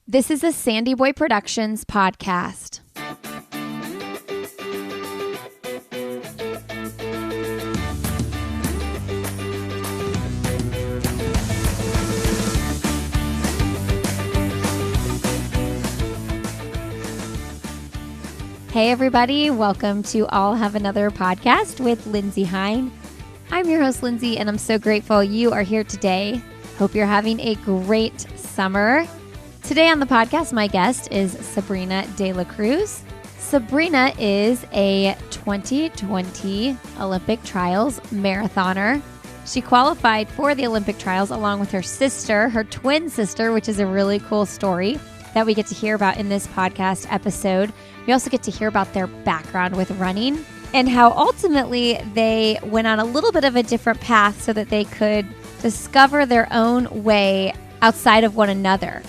This is a Sandy Boy Productions podcast. Hey everybody, welcome to I'll Have Another podcast with Lindsay Hine. I'm your host Lindsay and I'm so grateful you are here today. Hope you're having a great summer. Today on the podcast, my guest is Sabrina De La Cruz. Sabrina is a 2020 Olympic Trials marathoner. She qualified for the Olympic Trials along with her sister, her twin sister, which is a really cool story that we get to hear about in this podcast episode. We also get to hear about their background with running and how ultimately they went on a little bit of a different path so that they could discover their own way outside of one another.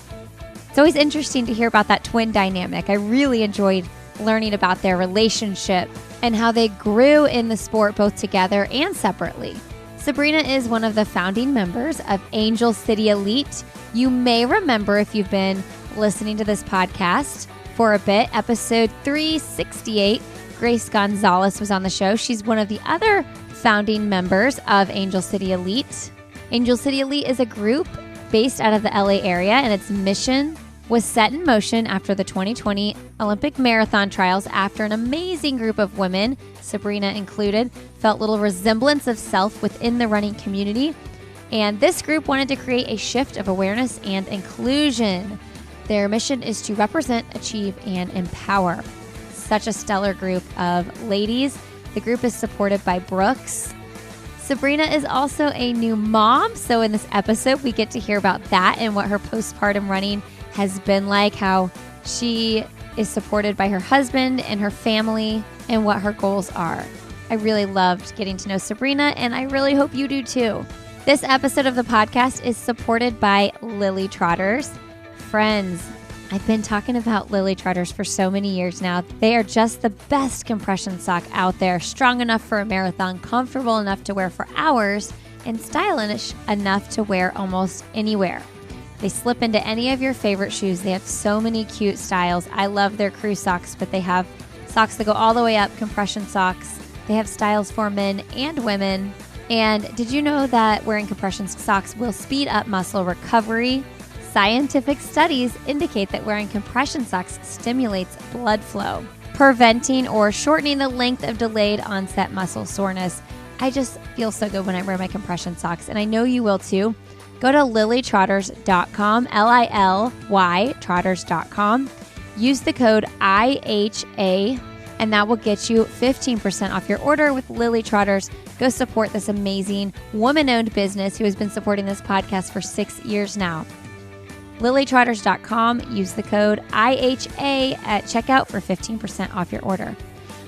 It's always interesting to hear about that twin dynamic. I really enjoyed learning about their relationship and how they grew in the sport both together and separately. Sabrina is one of the founding members of Angel City Elite. You may remember if you've been listening to this podcast for a bit, episode 368, Grace Gonzales was on the show. She's one of the other founding members of Angel City Elite. Angel City Elite is a group based out of the LA area, and its mission was set in motion after the 2020 Olympic Marathon Trials after an amazing group of women, Sabrina included, felt little resemblance of self within the running community. And this group wanted to create a shift of awareness and inclusion. Their mission is to represent, achieve, and empower. Such a stellar group of ladies. The group is supported by Brooks. Sabrina is also a new mom. So in this episode, we get to hear about that and what her postpartum running has been like, how she is supported by her husband and her family, and what her goals are. I really loved getting to know Sabrina, and I really hope you do too. This episode of the podcast is supported by Lily Trotters. Friends, I've been talking about Lily Trotters for so many years now. They are just the best compression sock out there, strong enough for a marathon, comfortable enough to wear for hours, and stylish enough to wear almost anywhere. They slip into any of your favorite shoes. They have so many cute styles. I love their crew socks, but they have socks that go all the way up, compression socks. They have styles for men and women. And did you know that wearing compression socks will speed up muscle recovery? Scientific studies indicate that wearing compression socks stimulates blood flow, preventing or shortening the length of delayed onset muscle soreness. I just feel so good when I wear my compression socks, and I know you will too. Go to lilytrotters.com, L-I-L-Y, trotters.com. Use the code IHA, and that will get you 15% off your order with Lily Trotters. Go support this amazing woman-owned business who has been supporting this podcast for 6 years now. lilytrotters.com. Use the code IHA at checkout for 15% off your order.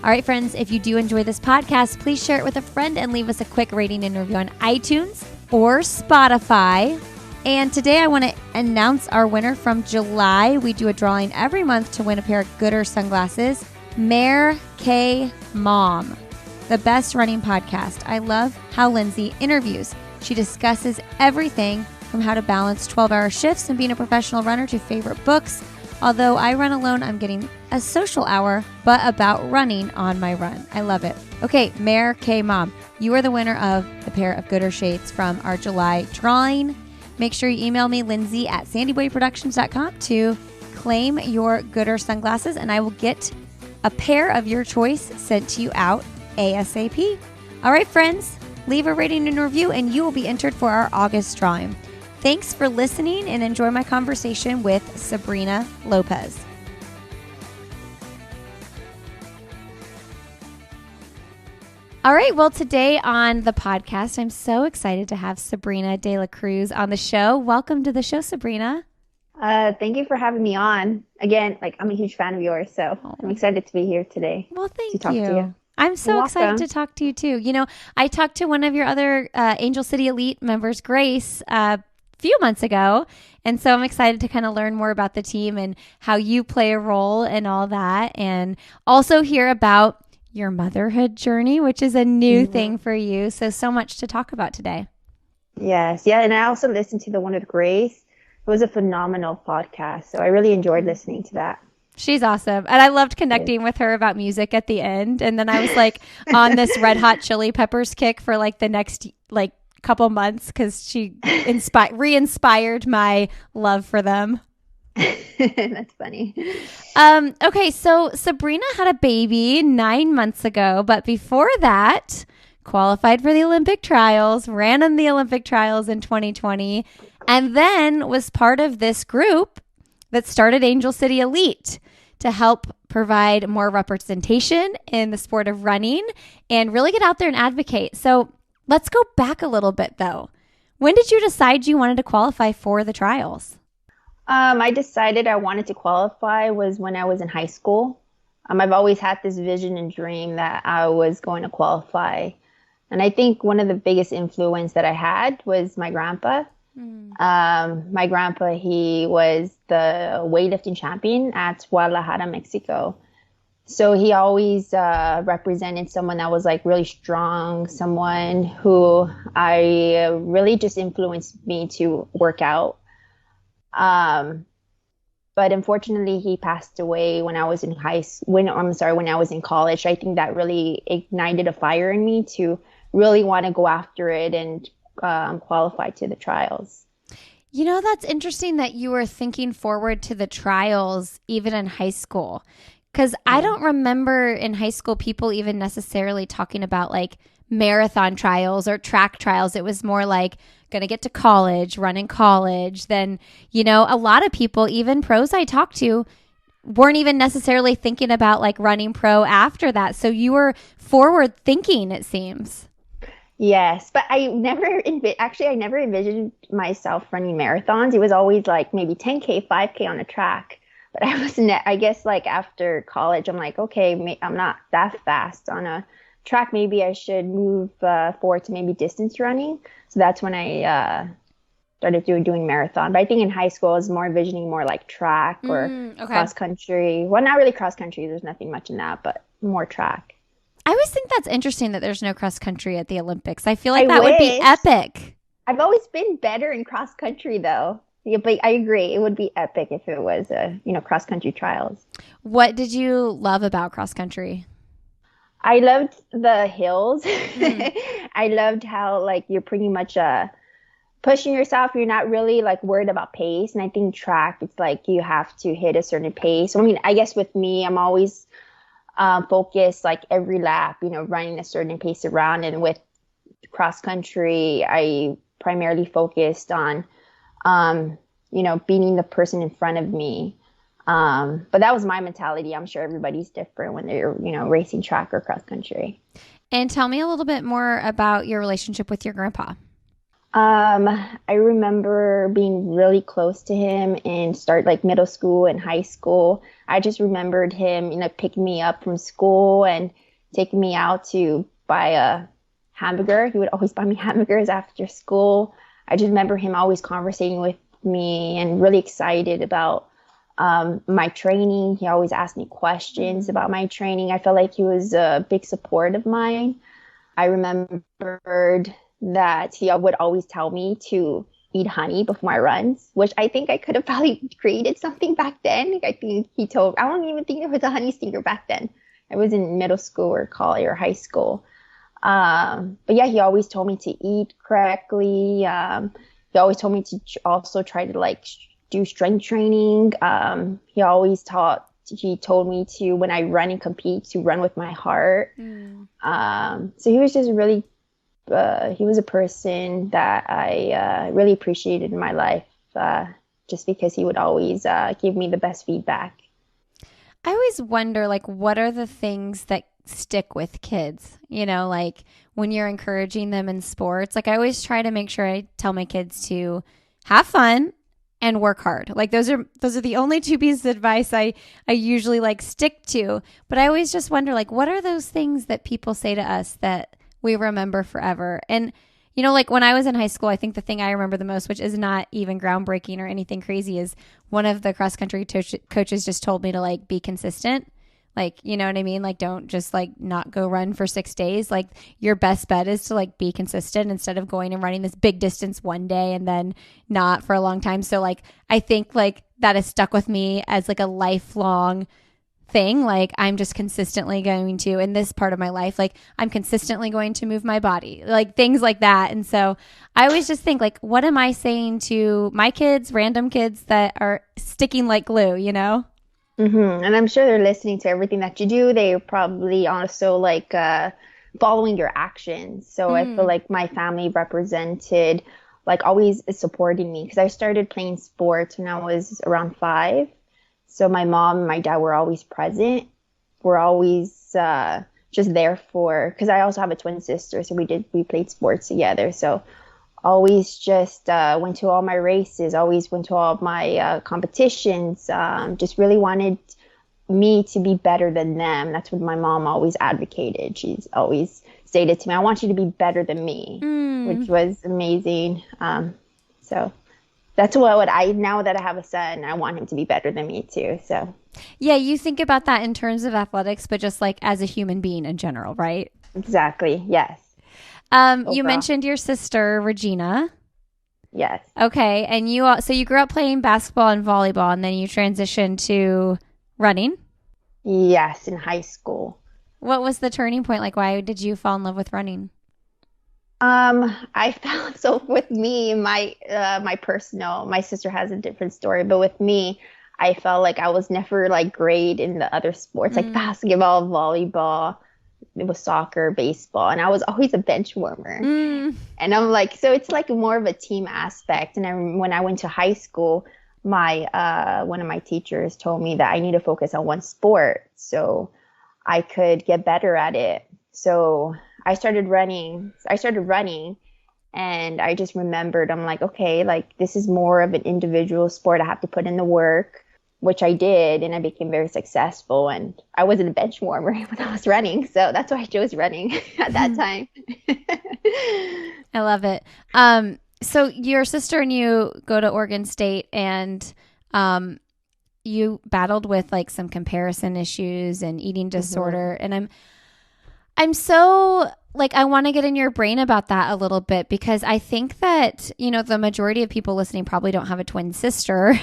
All right, friends, if you do enjoy this podcast, please share it with a friend and leave us a quick rating and review on iTunes or Spotify. And today I want to announce our winner from July. We do a drawing every month to win a pair of Gooder sunglasses. Mayor K Mom, the best running podcast. I love how Lindsay interviews. She discusses everything from how to balance 12-hour shifts and being a professional runner to favorite books. Although I run alone, I'm getting a social hour, but about running on my run. I love it. Okay, Mayor K Mom, you are the winner of the pair of Gooder shades from our July drawing. Make sure you email me, Lindsay at sandyboyproductions.com, to claim your Gooder sunglasses, and I will get a pair of your choice sent to you out ASAP. All right, friends, leave a rating and review, and you will be entered for our August drawing. Thanks for listening, and enjoy my conversation with Sabrina Lopez. All right, well, today on the podcast, I'm so excited to have Sabrina De La Cruz on the show. Welcome to the show, Sabrina. Thank you for having me on. Again, I'm a huge fan of yours, so I'm excited to be here today. Well, thank to talk you. To you. I'm so excited to talk to you, too. You know, I talked to one of your other Angel City Elite members, Grace, few months ago. And so I'm excited to kind of learn more about the team and how you play a role and all that. And also hear about your motherhood journey, which is a new thing for you. So much to talk about today. Yes. Yeah. And I also listened to the one with Grace. was a phenomenal podcast. So I really enjoyed listening to that. She's awesome. And I loved connecting with her about music at the end. And then I was like on this Red Hot Chili Peppers kick for like the next like couple months because she re-inspired my love for them. That's funny. Okay, so Sabrina had a baby 9 months ago, but before that, qualified for the Olympic trials, ran in the Olympic trials in 2020, and then was part of this group that started Angel City Elite to help provide more representation in the sport of running and really get out there and advocate. So let's go back a little bit though. When did you decide you wanted to qualify for the trials? I decided I wanted to qualify was when I was in high school. I've always had this vision and dream that I was going to qualify. And I think one of the biggest influence that I had was my grandpa. My grandpa, he was the weightlifting champion at Guadalajara, Mexico. So he always represented someone that was like really strong, someone who I really just influenced me to work out. But unfortunately, he passed away when I was in when I was in college. I think that really ignited a fire in me to really want to go after it and qualify to the trials. You know, that's interesting that you were thinking forward to the trials even in high school. Because I don't remember in high school people even necessarily talking about like marathon trials or track trials. It was more like going to get to college, run in college. Then, you know, a lot of people, even pros I talked to, weren't even necessarily thinking about like running pro after that. So you were forward thinking, it seems. Yes, but I never envisioned myself running marathons. It was always like maybe 10K, 5K on a track. But I guess like after college, I'm like, okay, I'm not that fast on a track. Maybe I should move forward to maybe distance running. So that's when I started doing marathon. But I think in high school, I was more envisioning more like track or cross country. Well, not really cross country. There's nothing much in that, but more track. I always think that's interesting that there's no cross country at the Olympics. I feel like that would be epic. I've always been better in cross country though. Yeah, but I agree. It would be epic if it was cross country trials. What did you love about cross country? I loved the hills. I loved how like you're pretty much pushing yourself. You're not really like worried about pace. And I think track, it's like you have to hit a certain pace. I mean, I guess with me, I'm always focused like every lap, running a certain pace around. And with cross country, I primarily focused on, beating the person in front of me. But that was my mentality. I'm sure everybody's different when they're, racing track or cross country. And tell me a little bit more about your relationship with your grandpa. I remember being really close to him in middle school and high school. I just remembered him, picking me up from school and taking me out to buy a hamburger. He would always buy me hamburgers after school. I just remember him always conversating with me and really excited about my training. He always asked me questions about my training. I felt like he was a big support of mine. I remembered that he would always tell me to eat honey before my runs, which I think I could have probably created something back then. I don't even think there was a honey stinger back then. I was in middle school or college or high school. But yeah, he always told me to eat correctly. He always told me to also try to do strength training. He told me to, when I run and compete, to run with my heart. So he was just really, he was a person that I really appreciated in my life, just because he would always give me the best feedback. I always wonder, what are the things that stick with kids? When you're encouraging them in sports, I always try to make sure I tell my kids to have fun and work hard. Those are the only two pieces of advice I usually stick to. But I always just wonder, what are those things that people say to us that we remember forever? And, when I was in high school, I think the thing I remember the most, which is not even groundbreaking or anything crazy, is one of the cross country coaches just told me to be consistent. Like, you know what I mean? Like, don't just like not go run for 6 days. Like, your best bet is to like be consistent instead of going and running this big distance one day and then not for a long time. So like, I think like that has stuck with me as like a lifelong thing. Like, I'm just consistently going to, in this part of my life, like I'm consistently going to move my body, like things like that. And so I always just think like, what am I saying to my kids, random kids that are sticking like glue, you know? And I'm sure they're listening to everything that you do. They're probably also like following your actions. So I feel like my family represented, like always supporting me because I started playing sports when I was around 5. So my mom and my dad were always present. We're always just there for, because I also have a twin sister. So we played sports together. So always just went to all my races, always went to all of my competitions, just really wanted me to be better than them. That's what my mom always advocated. She's always stated to me, I want you to be better than me, which was amazing. So that's what now that I have a son, I want him to be better than me too. So yeah, you think about that in terms of athletics, but just like as a human being in general, right? exactly. Yes. You mentioned your sister, Regina. Yes. Okay. And so you grew up playing basketball and volleyball, and then you transitioned to running. Yes. In high school. What was the turning point? Like, why did you fall in love with running? I found, so with me, my sister has a different story, but with me, I felt like I was never like great in the other sports, like basketball, volleyball, it was soccer, baseball, and I was always a bench warmer. And I'm like, so it's like more of a team aspect. And when I went to high school, my one of my teachers told me that I need to focus on one sport so I could get better at it. So I started running, and I just remembered, I'm like, okay, like this is more of an individual sport. I have to put in the work, which I did, and I became very successful. And I wasn't a bench warmer when I was running, so that's why I chose running at that time. I love it. So your sister and you go to Oregon State, and you battled with like some comparison issues and eating disorder, and I'm so like, I want to get in your brain about that a little bit, because I think that, you know, the majority of people listening probably don't have a twin sister,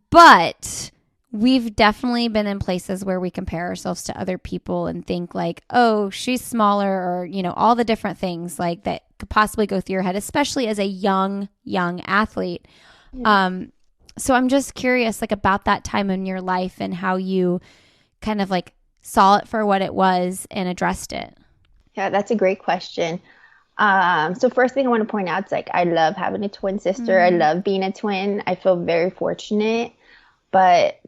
but we've definitely been in places where we compare ourselves to other people and think like, oh, she's smaller, or, you know, all the different things like that could possibly go through your head, especially as a young athlete. Yeah. So I'm just curious, like, about that time in your life and how you kind of like saw it for what it was and addressed it. Yeah, that's a great question. So first thing I want to point out is like, I love having a twin sister. I love being a twin. I feel very fortunate, but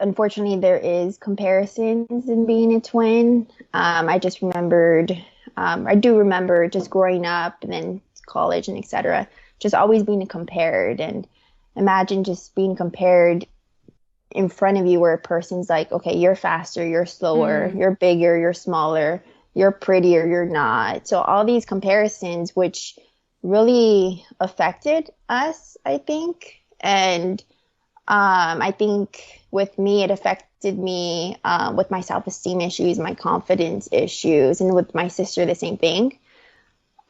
unfortunately, there is comparisons in being a twin. I do remember just growing up and then college and etc. just always being compared, and imagine just being compared in front of you where a person's like, okay, you're faster, you're slower, you're bigger, you're smaller, you're prettier, you're not. So all these comparisons, which really affected us, I think. And I think with me, it affected me with my self-esteem issues, my confidence issues, and with my sister, the same thing.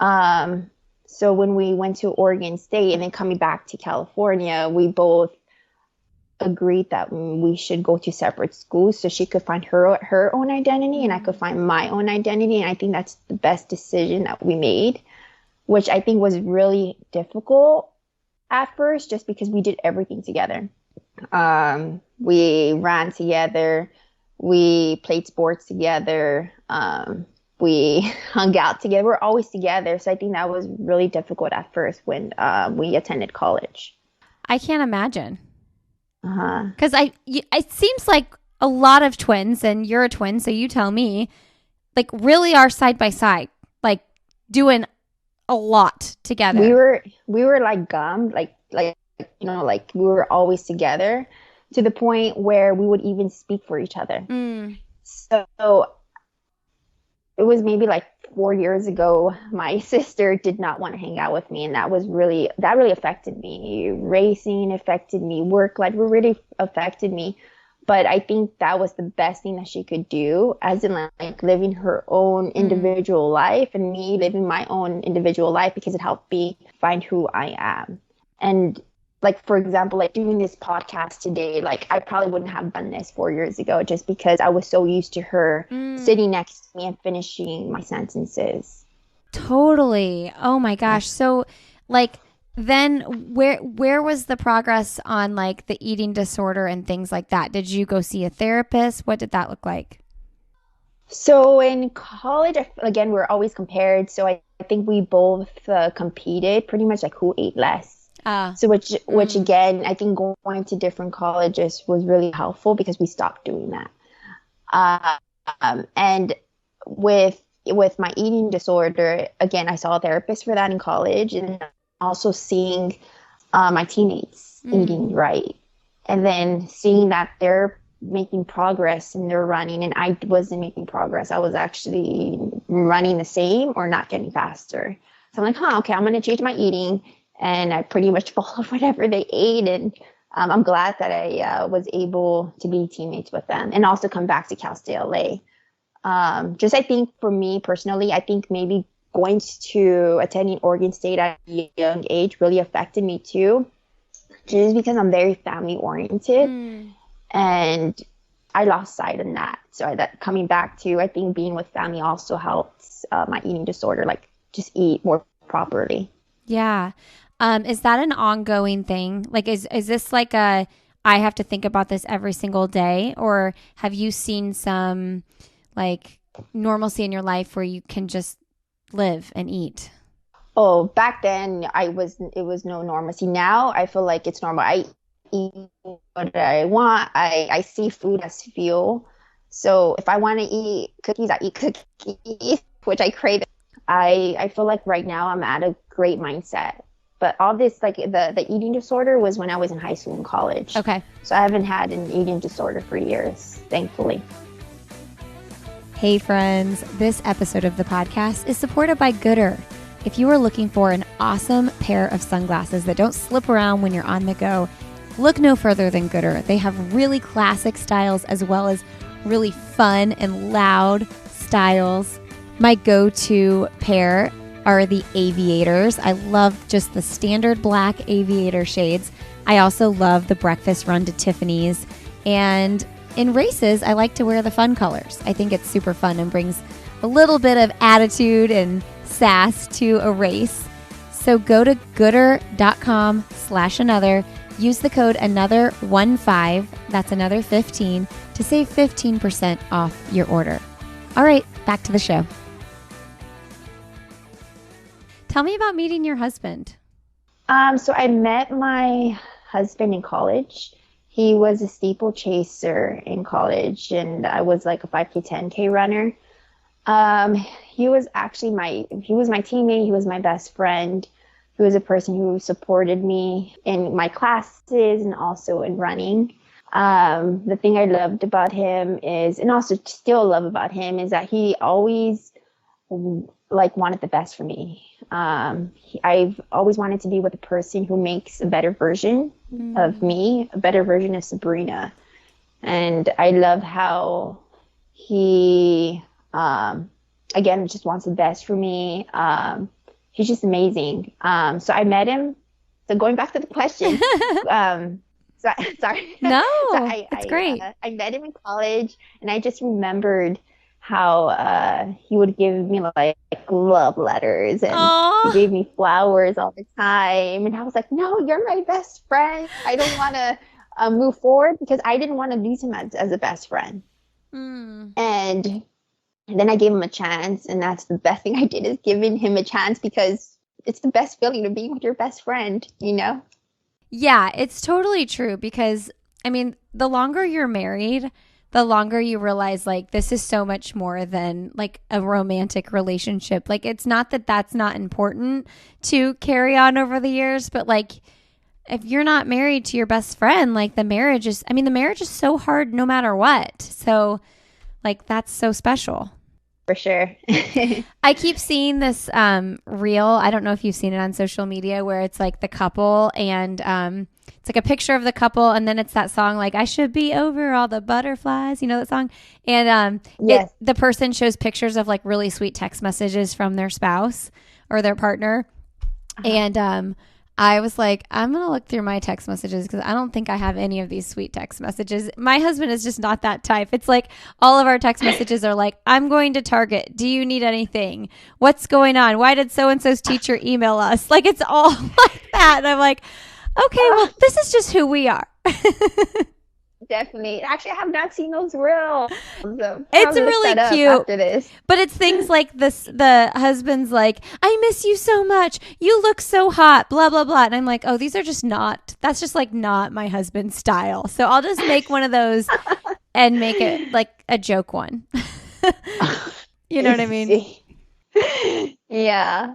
So when we went to Oregon State and then coming back to California, we both agreed that we should go to separate schools so she could find her own identity and I could find my own identity. And I think that's the best decision that we made, which I think was really difficult at first, just because we did everything together. We ran together, we played sports together, we hung out together. We're always together. So I think that was really difficult at first when we attended college. I can't imagine. Because it seems like a lot of twins, and you're a twin, so you tell me, like really are side by side, like doing a lot together. We were like gummed, like you know, like we were always together to the point where we would even speak for each other. So it was maybe like 4 years ago, my sister did not want to hang out with me, and that really affected me. Racing affected me, work life really affected me. But I think that was the best thing that she could do, as in like living her own individual life and me living my own individual life, because it helped me find who I am. And like, for example, like doing this podcast today, like I probably wouldn't have done this 4 years ago just because I was so used to her sitting next to me and finishing my sentences. Totally. Oh my gosh. So like, then where was the progress on like the eating disorder and things like that? Did you go see a therapist? What did that look like? So in college, again, we're always compared. So I think we both competed pretty much like who ate less. So which again, I think going to different colleges was really helpful because we stopped doing that. And with my eating disorder, again, I saw a therapist for that in college, and also seeing my teammates eating right, and then seeing that they're making progress and they're running, and I wasn't making progress. I was actually running the same or not getting faster. So I'm like, okay, I'm going to change my eating, and I pretty much followed whatever they ate, and I'm glad that I was able to be teammates with them and also come back to Cal State LA. Just I think for me personally, I think maybe going to attending Oregon State at a young age really affected me too, just because I'm very family oriented, and I lost sight of that. So that coming back to, I think being with family also helps my eating disorder, like just eat more properly. Yeah. Is that an ongoing thing? Like, is this like I have to think about this every single day, or have you seen some like normalcy in your life where you can just live and eat? Oh, back then it was no normalcy. Now I feel like it's normal. I eat what I want. I see food as fuel. So if I want to eat cookies, I eat cookies, which I crave. I feel like right now I'm at a great mindset. But all this, like the eating disorder was when I was in high school and college. Okay. So I haven't had an eating disorder for years, thankfully. Hey friends, this episode of the podcast is supported by Gooder. If you are looking for an awesome pair of sunglasses that don't slip around when you're on the go, look no further than Gooder. They have really classic styles as well as really fun and loud styles. My go-to pair are the aviators. I love just the standard black aviator shades. I also love the breakfast run to Tiffany's. And in races, I like to wear the fun colors. I think it's super fun and brings a little bit of attitude and sass to a race. So go to gooder.com/another. Use the code another15, that's another 15, to save 15% off your order. All right, back to the show. Tell me about meeting your husband. So I met my husband in college. He was a steeplechaser in college, and I was like a 5K, 10K runner. He was my teammate. He was my best friend. He was a person who supported me in my classes and also in running. The thing I loved about him is, and also still love about him, is that he always like wanted the best for me. I've always wanted to be with a person who makes a better version of me, a better version of Sabrina. And I love how he, again, just wants the best for me. He's just amazing. So I met him. So going back to the question, sorry. No, it's great. I met him in college, and I just remembered how he would give me like love letters, and he gave me flowers all the time. And I was like, no, you're my best friend. I don't want to move forward, because I didn't want to lose him as a best friend. And then I gave him a chance, and that's the best thing I did, is giving him a chance, because it's the best feeling of being with your best friend, you know? Yeah, it's totally true, because, I mean, the longer you're married, the longer you realize, like, this is so much more than, like, a romantic relationship. Like, it's not that that's not important to carry on over the years, but, like, if you're not married to your best friend, like, the marriage is so hard no matter what. So, like, that's so special. For sure. I keep seeing this reel. I don't know if you've seen it on social media, where it's like the couple, and it's like a picture of the couple, and then it's that song like I should be over all the butterflies, you know that song? And Yes. the person shows pictures of like really sweet text messages from their spouse or their partner. And I was like, I'm going to look through my text messages because I don't think I have any of these sweet text messages. My husband is just not that type. It's like all of our text messages are like, I'm going to Target. Do you need anything? What's going on? Why did so-and-so's teacher email us? Like, it's all like that. And I'm like, okay, well, this is just who we are. Definitely. Actually, I have not seen those reels. So it's really cute. After this. But it's things like this. The husband's like, I miss you so much. You look so hot, blah, blah, blah. And I'm like, oh, these are just not, that's just like not my husband's style. So I'll just make one of those and make it like a joke one. You know what I mean? Yeah.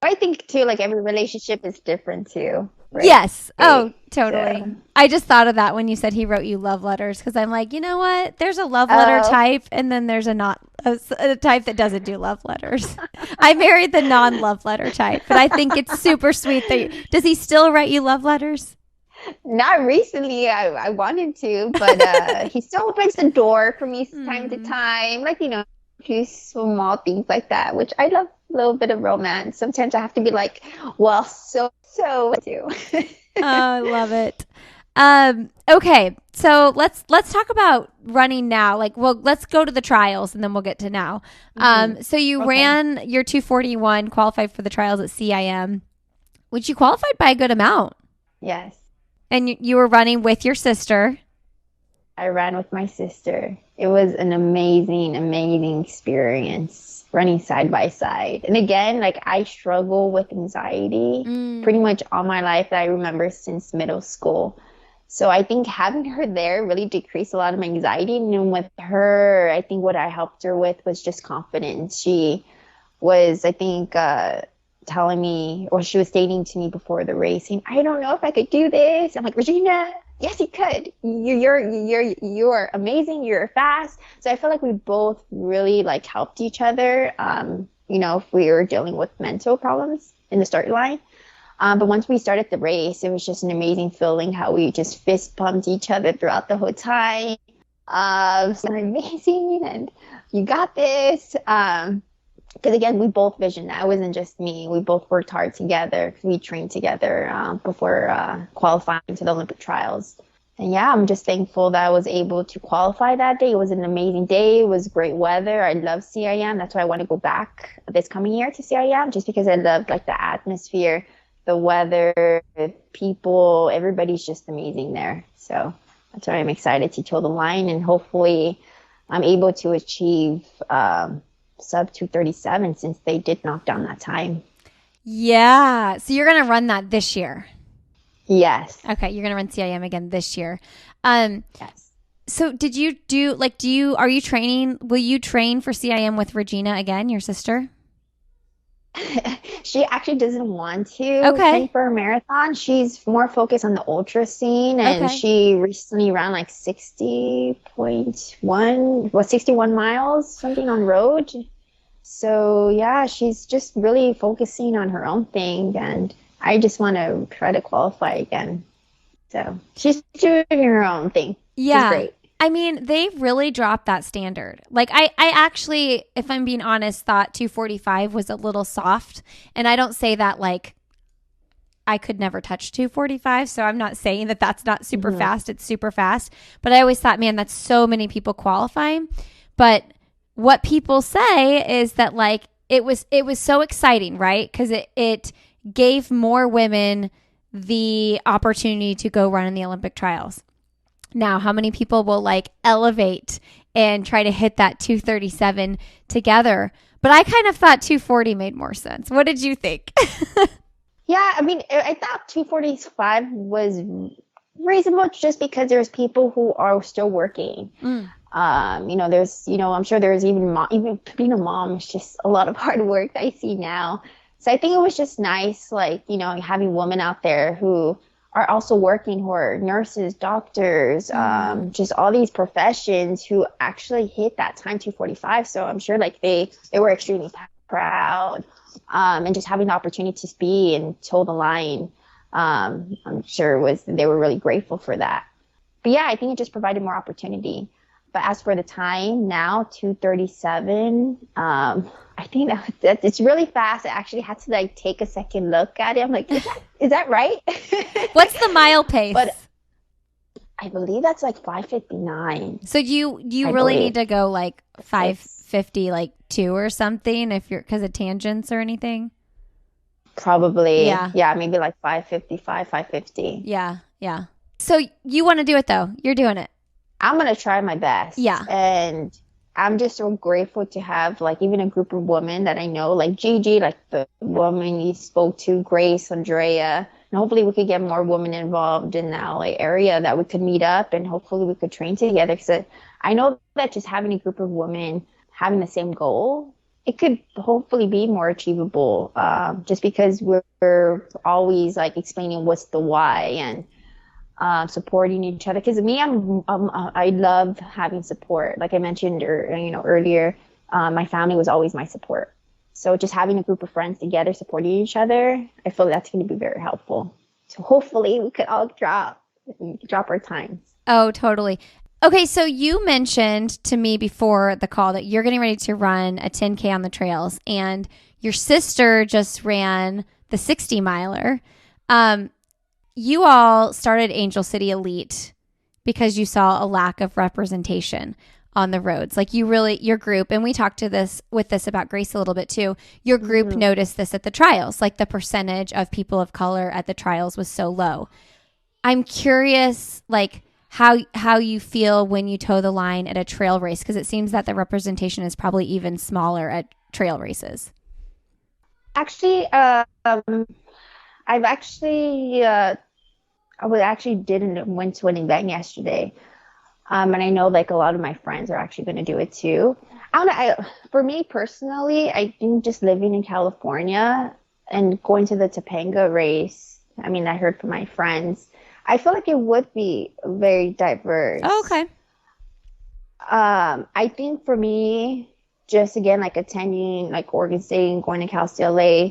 I think too, like every relationship is different too. Right? Yes. Oh, totally. So. I just thought of that when you said he wrote you love letters because I'm like, you know what? There's a love letter type, and then there's a type that doesn't do love letters. I married the non-love letter type, but I think it's super sweet. Does he still write you love letters? Not recently. I wanted to, but he still opens the door for me time to time. Like, you know, few small things like that, which I love. A little bit of romance. Sometimes I have to be like, well, so too. I love it. Okay, so let's talk about running now. Like, well, let's go to the trials and then we'll get to now. So you ran your 241, qualified for the trials at CIM, which you qualified by a good amount. Yes. And you were running with your sister. I ran with my sister. It was an amazing experience. Running side by side. And again, like I struggle with anxiety pretty much all my life that I remember since middle school. So I think having her there really decreased a lot of my anxiety. And with her, I think what I helped her with was just confidence. She was, I think, telling me, or she was stating to me before the race, saying, I don't know if I could do this. I'm like, Regina, yes, you could. You're amazing. You're fast. So I feel like we both really like helped each other. You know, if we were dealing with mental problems in the start line. But once we started the race, it was just an amazing feeling how we just fist bumped each other throughout the whole time. So amazing, and you got this. Because again, we both visioned that. It wasn't just me. We both worked hard together. We trained together before qualifying to the Olympic trials. And yeah, I'm just thankful that I was able to qualify that day. It was an amazing day. It was great weather. I love CIM. That's why I want to go back this coming year to CIM, just because I loved like the atmosphere, the weather, the people. Everybody's just amazing there. So that's why I'm excited to toe the line, and hopefully I'm able to achieve sub 237 since they did knock down that time. Yeah. So you're going to run that this year? Yes. Okay. You're going to run CIM again this year. Yes. So did you are you training? Will you train for CIM with Regina again, your sister? She actually doesn't want to train for a marathon. She's more focused on the ultra scene, and she recently ran like 61 miles, something on road. So yeah, she's just really focusing on her own thing, and I just want to try to qualify again. So she's doing her own thing. Yeah. She's great. I mean, they really dropped that standard. Like I actually, if I'm being honest, thought 245 was a little soft. And I don't say that like I could never touch 245. So I'm not saying that that's not super fast. It's super fast. But I always thought, man, that's so many people qualifying. But what people say is that like it was so exciting, right? Because it gave more women the opportunity to go run in the Olympic trials. Now, how many people will like elevate and try to hit that 237 together? But I kind of thought 240 made more sense. What did you think? Yeah, I mean, I thought 245 was reasonable just because there's people who are still working. You know, there's, you know, I'm sure there's even being a mom is just a lot of hard work that I see now. So I think it was just nice, like, you know, having women out there who are also working, who are nurses, doctors, just all these professions who actually hit that time 245. So I'm sure like they were extremely proud, and just having the opportunity to be and toe the line I'm sure they were really grateful for that. But yeah, I think it just provided more opportunity. But as for the time now, 2:37, I think that it's really fast. I actually had to like take a second look at it. I'm like, is that right? What's the mile pace? But I believe that's like 5:59. So you really need to go like 5:50, like 2 or something, if you're because of tangents or anything. Probably, yeah, maybe like 5:55, 5:50. Yeah. So you want to do it though? You're doing it. I'm gonna try my best. Yeah, and I'm just so grateful to have like even a group of women that I know, like Gigi, like the woman you spoke to, Grace, Andrea. And hopefully we could get more women involved in the LA area that we could meet up and hopefully we could train together. Because I know that just having a group of women having the same goal, it could hopefully be more achievable. Just because we're always like explaining what's the why and supporting each other. Because me, I love having support. Like I mentioned, earlier, my family was always my support. So just having a group of friends together supporting each other, I feel that's going to be very helpful. So hopefully we could all drop our times. Oh, totally. Okay, so you mentioned to me before the call that you're getting ready to run a 10K on the trails, and your sister just ran the 60 miler. You all started Angel City Elite because you saw a lack of representation on the roads. Like your group, and we talked to this about Grace a little bit too. Your group noticed this at the trials, like the percentage of people of color at the trials was so low. I'm curious, like how you feel when you toe the line at a trail race, because it seems that the representation is probably even smaller at trail races. Actually, I've actually, I went to an event yesterday. And I know like a lot of my friends are actually going to do it too. For me personally, I think just living in California and going to the Topanga race, I mean, I heard from my friends, I feel like it would be very diverse. Oh, okay. I think for me, just again, like attending like Oregon State and going to Cal State LA,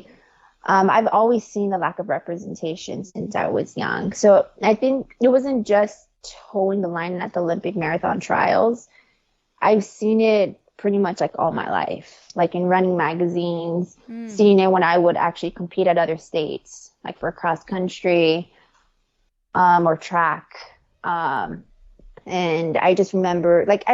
I've always seen the lack of representation since I was young. So I think it wasn't just towing the line at the Olympic marathon trials. I've seen it pretty much like all my life, like in running magazines, seeing it when I would actually compete at other states, like for cross country, or track. And I just remember like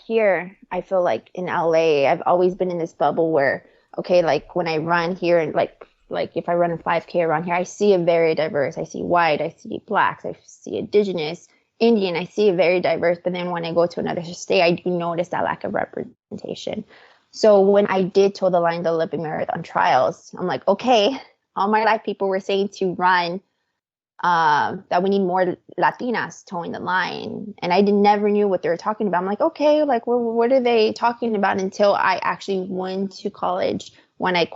here, I feel like in LA, I've always been in this bubble where, okay, like when I run here and like if I run a 5K around here, I see it very diverse. I see white, I see blacks, I see indigenous, Indian, I see it very diverse. But then when I go to another state, I do notice that lack of representation. So when I did toe the line, the Olympic marathon trials, I'm like, okay, all my life people were saying to run, that we need more Latinas towing the line. And I never knew what they were talking about. I'm like, okay, like what are they talking about, until I actually went to college. When I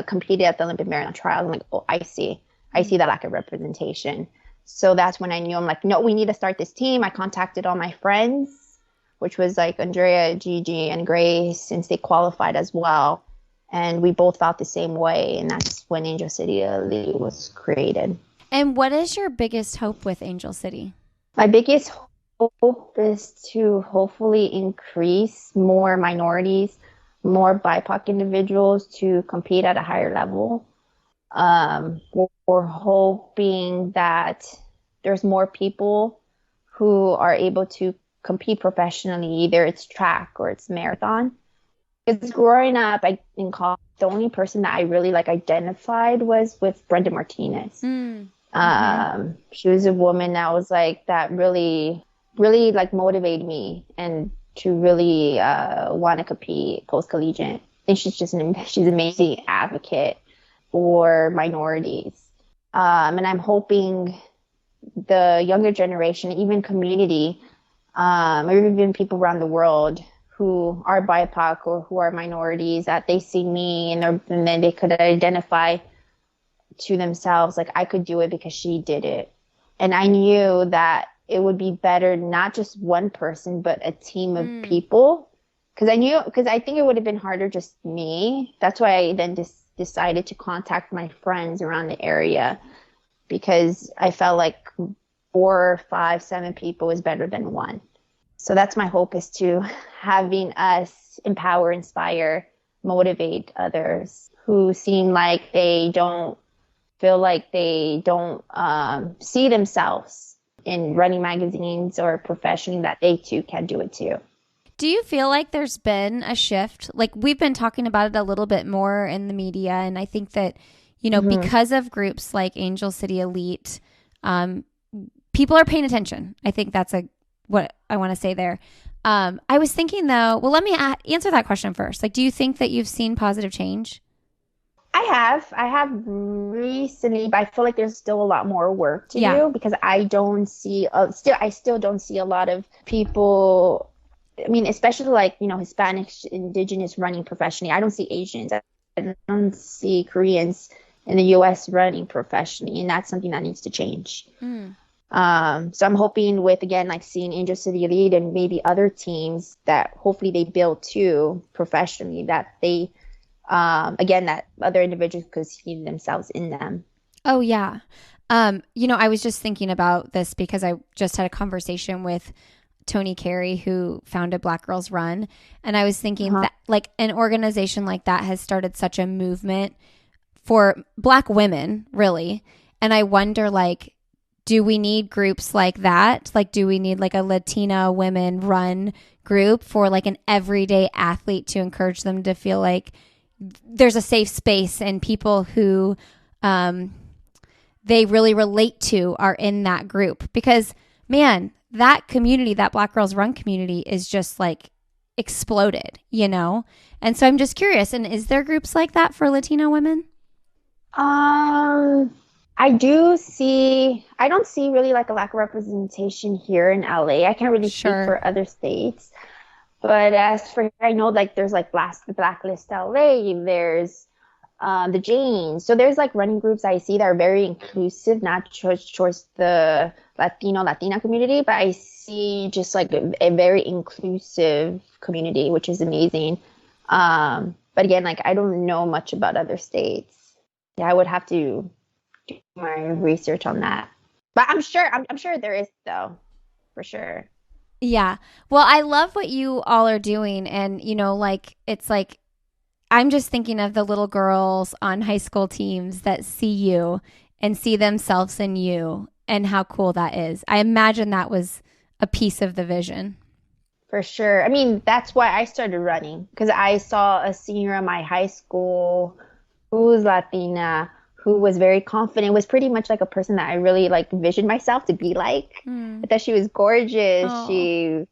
competed at the Olympic marathon trials, I'm like, oh, I see that lack of representation. So that's when I knew, I'm like, no, we need to start this team. I contacted all my friends, which was like Andrea, Gigi, and Grace, since they qualified as well. And we both felt the same way. And that's when Angel City Elite was created. And what is your biggest hope with Angel City? My biggest hope is to hopefully increase more minorities, more BIPOC individuals to compete at a higher level. We're hoping that there's more people who are able to compete professionally, either it's track or it's marathon. Because growing up in college, the only person that I really identified was with Brenda Martinez. She was a woman that was that really, really motivated me and to really want to compete post-collegiate. I think she's an amazing advocate for minorities. And I'm hoping the younger generation, even community, or even people around the world who are BIPOC or who are minorities, that they see me and then they could identify to themselves, I could do it because she did it. And I knew that it would be better, not just one person, but a team of people. Because I think it would have been harder just me. That's why I then decided to contact my friends around the area. because I felt like 4, 5, 7 people is better than one. So that's my hope, is to having us empower, inspire, motivate others who seem like they don't feel like they don't see themselves in running magazines or professionally, that they too can do it too. Do you feel like there's been a shift? Like, we've been talking about it a little bit more in the media, and I think that, you know, because of groups like Angel City Elite, people are paying attention. I think that's what I want to say there. I was thinking though, well, let me answer that question first. Like, do you think that you've seen positive change? I have recently, but I feel like there's still a lot more work to do, because I don't see, I still don't see a lot of people. I mean, especially like, you know, Hispanics, Indigenous running professionally. I don't see Asians. I don't see Koreans in the U.S. running professionally, and that's something that needs to change. So I'm hoping with, again, like seeing Angel City Elite and maybe other teams, that hopefully they build too professionally, that they, again, that other individuals could see themselves in them. Oh, yeah. You know, I was just thinking about this because I just had a conversation with Tony Carey, who founded Black Girls Run. And I was thinking that like an organization like that has started such a movement for Black women, really. And I wonder, like, do we need groups like that? Like, do we need like a Latina women run group for like an everyday athlete to encourage them to feel like there's a safe space and people who they really relate to are in that group? Because, man, that community, that Black Girls Run community is just like exploded, you know? And so I'm just curious, and is there groups like that for Latino women? I don't see really like a lack of representation here in LA. I can't really speak for other states. But as for, I know like there's like Blacklist LA, there's the Janes. So there's like running groups I see that are very inclusive, not just towards the Latina community, but I see just like a very inclusive community, which is amazing. But again, like I don't know much about other states. Yeah, I would have to do my research on that. But I'm sure there is, though, for sure. Yeah. Well, I love what you all are doing. And, you know, like, it's like, I'm just thinking of the little girls on high school teams that see you and see themselves in you, and how cool that is. I imagine that was a piece of the vision. For sure. I mean, that's why I started running, because I saw a senior in my high school who was Latina, who was very confident, was pretty much like a person that I really like envisioned myself to be like. I thought she was gorgeous. Oh.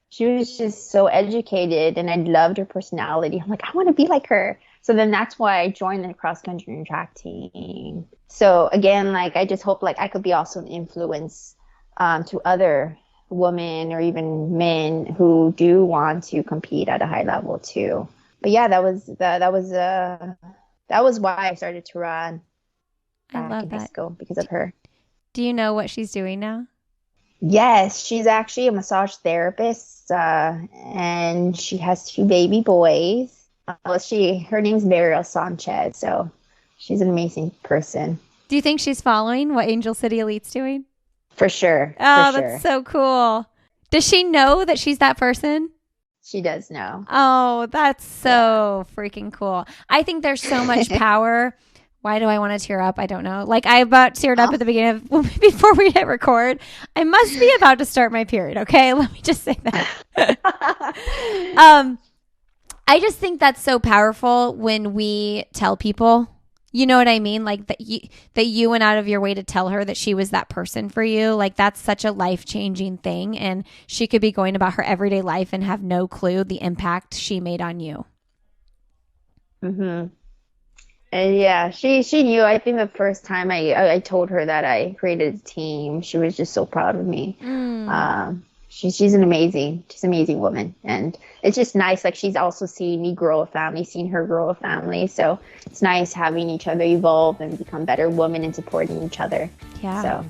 She was just so educated, and I loved her personality. I'm like, I want to be like her. So then that's why I joined the cross country and track team. So again, like I just hope like I could be also an influence to other women or even men who do want to compete at a high level too. But yeah, that was why I started to run back in high school, because of her. Do you know what she's doing now? Yes, she's actually a massage therapist, and she has 2 baby boys. Her name's Mariel Sanchez, so she's an amazing person. Do you think she's following what Angel City Elite's doing? For sure. Oh, that's so cool. Does she know that she's that person? She does know. Oh, that's so freaking cool. I think there's so much power. Why do I want to tear up? I don't know. Like, I about teared up at the beginning of, before we hit record. I must be about to start my period. Okay. Let me just say that. I just think that's so powerful when we tell people, you know what I mean? Like that you went out of your way to tell her that she was that person for you. Like, that's such a life-changing thing. And she could be going about her everyday life and have no clue the impact she made on you. Mm-hmm. And yeah, she knew. I think the first time I told her that I created a team, she was just so proud of me. She's an amazing woman, and it's just nice. Like, she's also seen me grow a family, seen her grow a family. So it's nice having each other evolve and become better women and supporting each other. Yeah.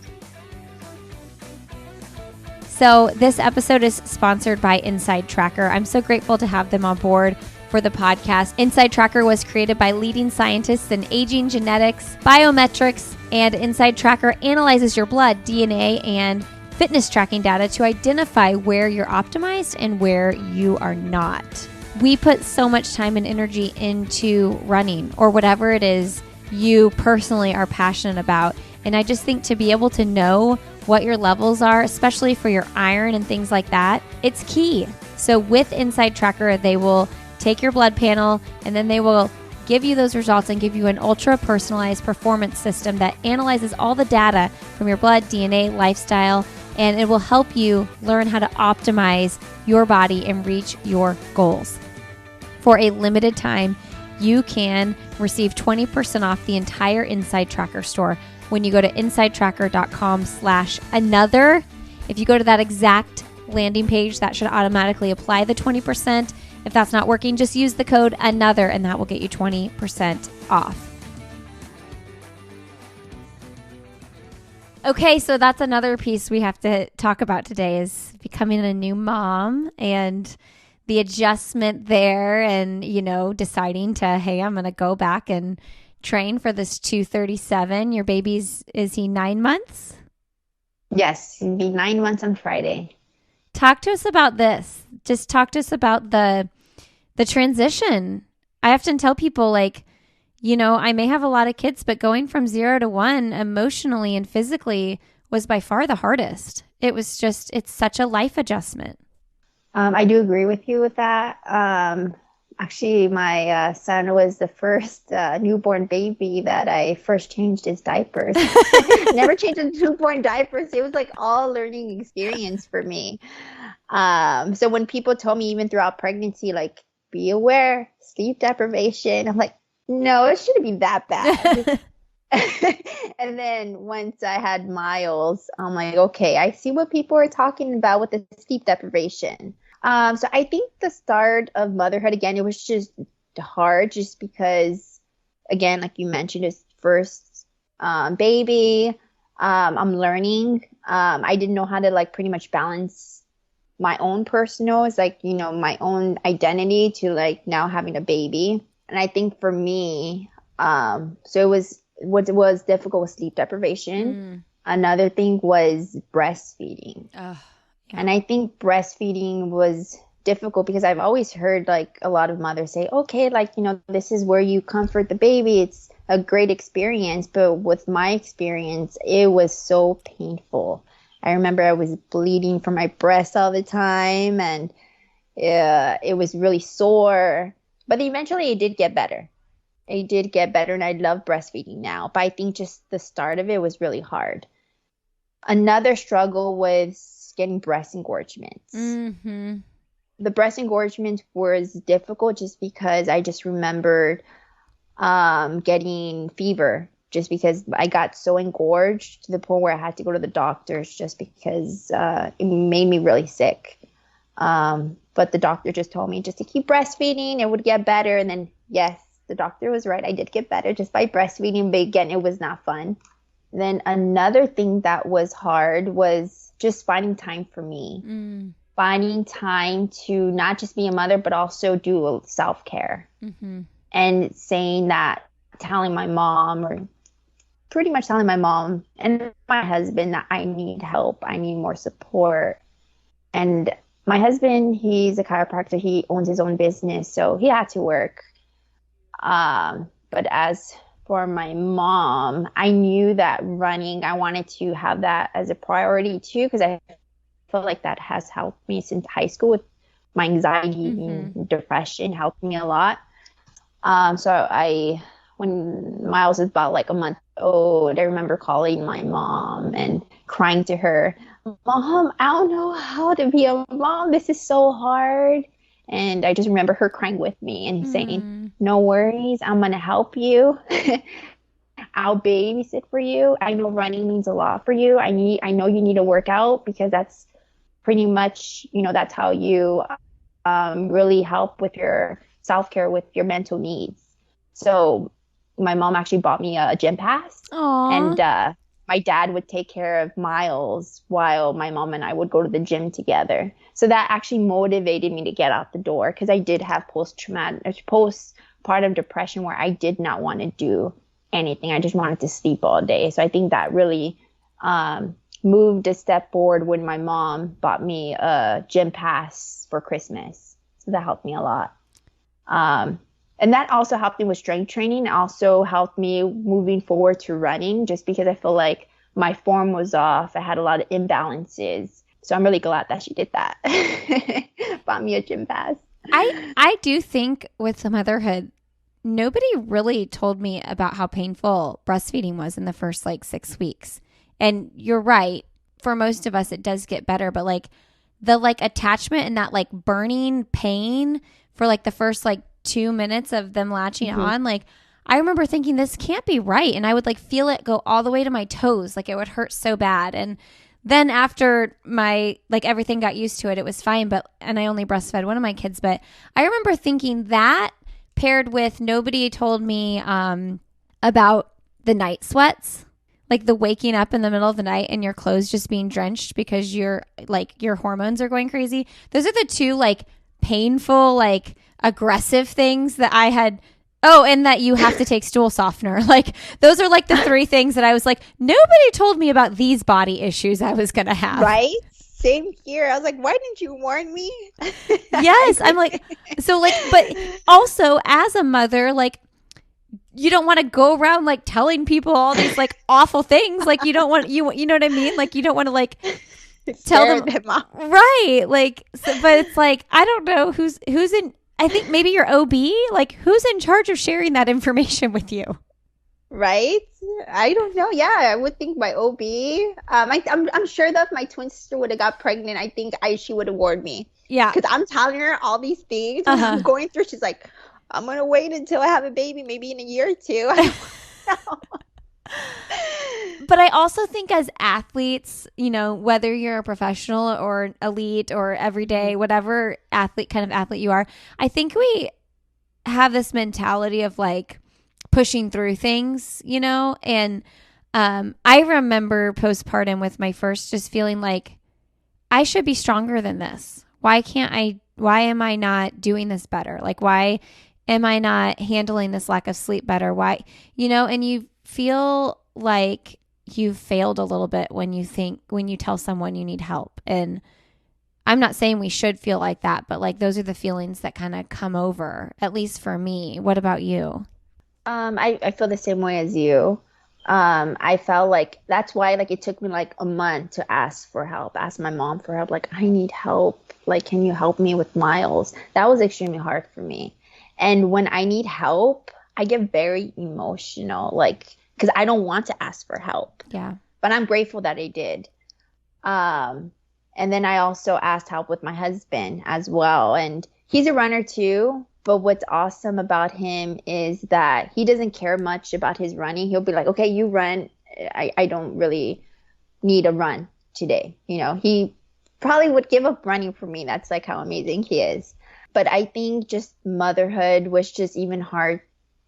So this episode is sponsored by Inside Tracker. I'm so grateful to have them on board for the podcast. Inside Tracker was created by leading scientists in aging genetics, biometrics, And Inside Tracker analyzes your blood, DNA, and fitness tracking data to identify where you're optimized and where you are not. We put so much time and energy into running or whatever it is you personally are passionate about. And I just think to be able to know what your levels are, especially for your iron and things like that, it's key. So with Inside Tracker, they will take your blood panel and then they will give you those results and give you an ultra personalized performance system that analyzes all the data from your blood, DNA, lifestyle, and it will help you learn how to optimize your body and reach your goals. For a limited time, you can receive 20% off the entire Inside Tracker store when you go to insidetracker.com/another. If you go to that exact landing page, that should automatically apply the 20%. If that's not working, just use the code ANOTHER and that will get you 20% off. Okay, so that's another piece we have to talk about today is becoming a new mom and the adjustment there and, deciding to, hey, I'm going to go back and train for this 237. Your baby's, is he 9 months? Yes, he'll be 9 months on Friday. Talk to us about this. Just talk to us about the transition. I often tell people I may have a lot of kids, but going from 0 to 1 emotionally and physically was by far the hardest. It's such a life adjustment. I do agree with you with that. Actually, my son was the first newborn baby that I first changed his diapers. Never changed his newborn diapers. It was like all learning experience for me. So when people told me even throughout pregnancy, like, be aware, sleep deprivation, I'm like, no, it shouldn't be that bad. And then once I had Miles, I'm like, okay, I see what people are talking about with the sleep deprivation. So I think the start of motherhood, again, it was just hard just because, again, like you mentioned, it's first baby. I'm learning. I didn't know how to pretty much balance my own personals, my own identity to now having a baby. And I think for me, so what was difficult was sleep deprivation. Another thing was breastfeeding. Yeah. And I think breastfeeding was difficult because I've always heard a lot of mothers say, okay, this is where you comfort the baby. It's a great experience. But with my experience, it was so painful. I remember I was bleeding from my breast all the time and it was really sore. But eventually it did get better. It did get better and I love breastfeeding now. But I think just the start of it was really hard. Another struggle was getting breast engorgements. Mm-hmm. The breast engorgement was difficult just because I just remembered getting fever just because I got so engorged to the point where I had to go to the doctors just because it made me really sick. But the doctor just told me just to keep breastfeeding, it would get better. And then, yes, the doctor was right. I did get better just by breastfeeding, but again, it was not fun. Then another thing that was hard was just finding time for me, finding time to not just be a mother, but also do self-care. Mm-hmm. And saying that, telling my mom or pretty much telling my mom and my husband that I need help, I need more support. And my husband, he's a chiropractor. He owns his own business, so he had to work. But as for my mom, I knew that running, I wanted to have that as a priority too, because I felt like that has helped me since high school with my anxiety and depression, helped me a lot. So when Miles was about a month old, I remember calling my mom and crying to her, Mom, I don't know how to be a mom. This is so hard. And I just remember her crying with me and saying, no worries, I'm going to help you. I'll babysit for you. I know running means a lot for you. I know you need to work out because that's pretty much, that's how you really help with your self-care, with your mental needs. So my mom actually bought me a gym pass. Aww. And my dad would take care of Miles while my mom and I would go to the gym together. So that actually motivated me to get out the door because I did have postpartum depression where I did not want to do anything. I just wanted to sleep all day. So I think that really moved a step forward when my mom bought me a gym pass for Christmas. So that helped me a lot. And that also helped me with strength training. Also helped me moving forward to running, just because I feel like my form was off. I had a lot of imbalances. So I'm really glad that she did that. Bought me a gym pass. I do think with the motherhood, nobody really told me about how painful breastfeeding was in the first like 6 weeks. And you're right. For most of us, it does get better. But like the like attachment and that like burning pain for like the first like 2 minutes of them latching on, like I remember thinking this can't be right. And I would like feel it go all the way to my toes. Like it would hurt so bad. And then after my, like everything got used to it, it was fine. And I only breastfed one of my kids. But I remember thinking that paired with nobody told me about the night sweats, like the waking up in the middle of the night and your clothes just being drenched because your hormones are going crazy. Those are the two like painful, like aggressive things that I had. Oh, and that you have to take stool softener. Like those are like the three things that I was like, nobody told me about these body issues I was going to have. Right? Same here. I was like, why didn't you warn me? Yes. I'm like, so like, but also as a mother, like you don't want to go around like telling people all these like awful things. Like you don't want, you know what I mean? Like you don't want to like tell them off. Right. Like, so, but it's like, I don't know who's in, I think maybe your OB, like who's in charge of sharing that information with you? Right? I don't know. Yeah, I would think my OB. I'm sure that if my twin sister would have got pregnant, I think she would have warned me. Yeah. Because I'm telling her all these things I'm going through. She's like, I'm going to wait until I have a baby, maybe in a year or two. I don't know. But I also think as athletes, you know, whether you're a professional or elite or everyday, whatever kind of athlete you are, I think we have this mentality of like pushing through things, you know? And I remember postpartum with my first just feeling like I should be stronger than this. Why am I not doing this better? Like, why am I not handling this lack of sleep better? Why, you know, and you feel like you've failed a little bit when you tell someone you need help. And I'm not saying we should feel like that, but like those are the feelings that kind of come over, at least for me. What about you? I feel the same way as you. I felt like that's why like it took me like a month to ask my mom for help. Like, I need help. Like, can you help me with Miles? That was extremely hard for me. And when I need help, I get very emotional, like, because I don't want to ask for help. Yeah. But I'm grateful that I did. And then I also asked help with my husband as well. And he's a runner too. But what's awesome about him is that he doesn't care much about his running. He'll be like, okay, you run. I don't really need a run today. You know, he probably would give up running for me. That's like how amazing he is. But I think just motherhood was just even hard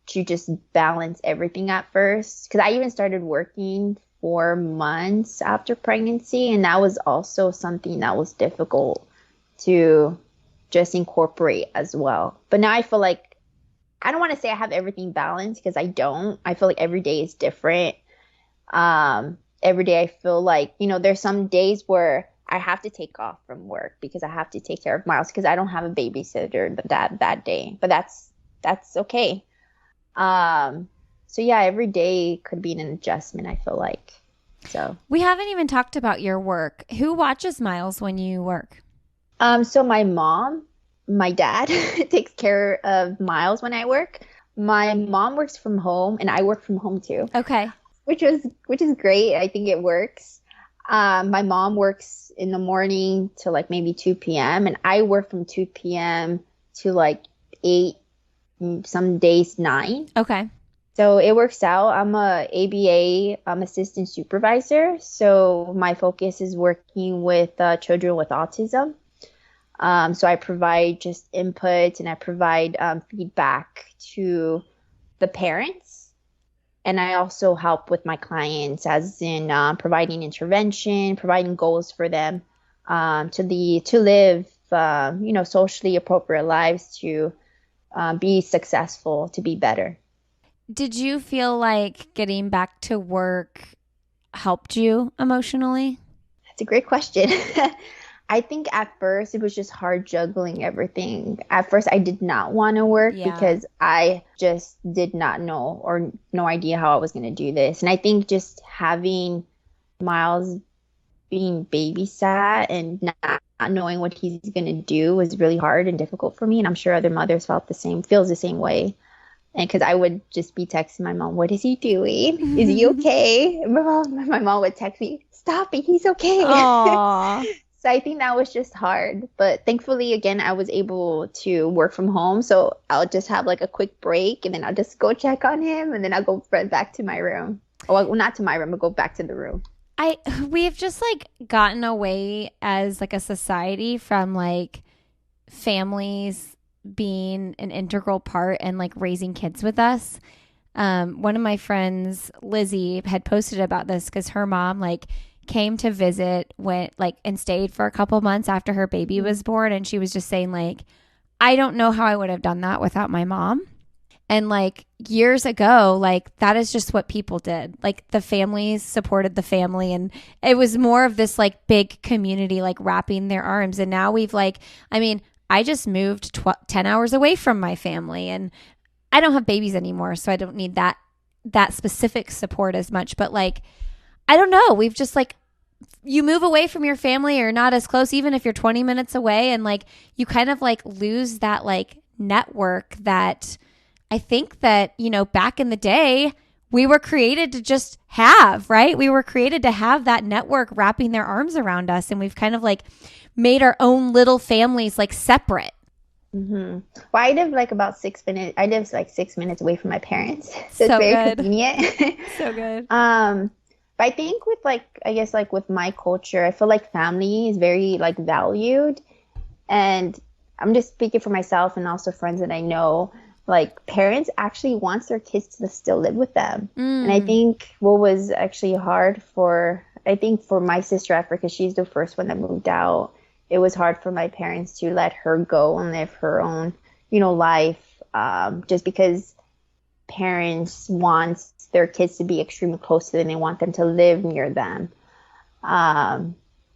to just balance everything at first. Because I even started working 4 months after pregnancy. And that was also something that was difficult to just incorporate as well. But now I feel like, I don't want to say I have everything balanced because I don't. I feel like every day is different. Every day I feel like, you know, there's some days where I have to take off from work because I have to take care of Miles because I don't have a babysitter that day. But that's okay. So yeah, every day could be an adjustment, I feel like. So we haven't even talked about your work. Who watches Miles when you work? So my mom, my dad takes care of Miles when I work. My mom works from home and I work from home too. Okay. Which is great. I think it works. My mom works in the morning to like maybe 2 p.m. and I work from 2 p.m. to like 8, some days 9. Okay. So it works out. I'm a ABA assistant supervisor. So my focus is working with children with autism. So I provide just input and I provide feedback to the parents. And I also help with my clients as in providing intervention, providing goals for them to live, socially appropriate lives, to be successful, to be better. Did you feel like getting back to work helped you emotionally? That's a great question. I think at first it was just hard juggling everything. At first, I did not want to work Yeah. because I just did not know or no idea how I was going to do this. And I think just having Miles being babysat and not knowing what he's going to do was really hard and difficult for me. And I'm sure other mothers feels the same way. And because I would just be texting my mom, what is he doing? Is he okay? And my mom would text me, stop it, he's okay. Aw. So I think that was just hard. But thankfully, again, I was able to work from home. So I'll just have like a quick break and then I'll just go check on him and then I'll go right back to my room. Well, not to my room, but go back to the room. We've just like gotten away as like a society from like families being an integral part and like raising kids with us. One of my friends, Lizzie, had posted about this because her mom like came to visit, went like and stayed for a couple months after her baby was born, and she was just saying like, I don't know how I would have done that without my mom. And like years ago, like that is just what people did. Like the families supported the family, and it was more of this like big community like wrapping their arms. And now we've like, I mean, I just moved 10 hours away from my family, and I don't have babies anymore, so I don't need that specific support as much. But like, I don't know, we've just like, you move away from your family or not as close, even if you're 20 minutes away, and like you kind of like lose that like network that I think that, you know, back in the day, we were created to just have, right? We were created to have that network wrapping their arms around us. And we've kind of like made our own little families like separate. Mm-hmm. Well, I live like about 6 minutes. I live like 6 minutes away from my parents, so it's So very good. convenient. So good. But I think with like, I guess like with my culture, I feel like family is very like valued, and I'm just speaking for myself and also friends that I know. Like parents actually wants their kids to still live with them. And I think what was actually hard I think for my sister Africa, because she's the first one that moved out, it was hard for my parents to let her go and live her own, life, just because parents want their kids to be extremely close to them. They want them to live near them.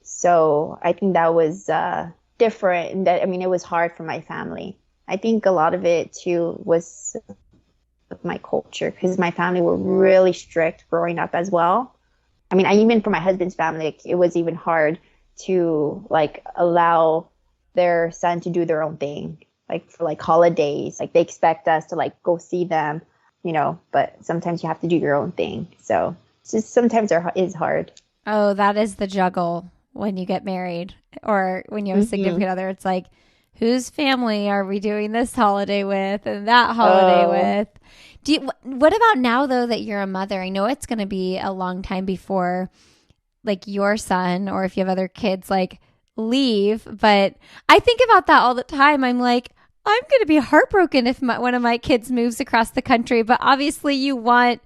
So I think that was different. And that, I mean, it was hard for my family. I think a lot of it too was my culture, because my family were really strict growing up as well. I mean, even for my husband's family, like, it was even hard to like allow their son to do their own thing, like for like holidays. Like they expect us to like go see them, but sometimes you have to do your own thing. So it's just sometimes it is hard. Oh, that is the juggle when you get married or when you have a significant other. It's like, whose family are we doing this holiday with and that holiday with? What about now, though, that you're a mother? I know it's going to be a long time before like your son, or if you have other kids, like leave. But I think about that all the time. I'm like, I'm going to be heartbroken if one of my kids moves across the country. But obviously you want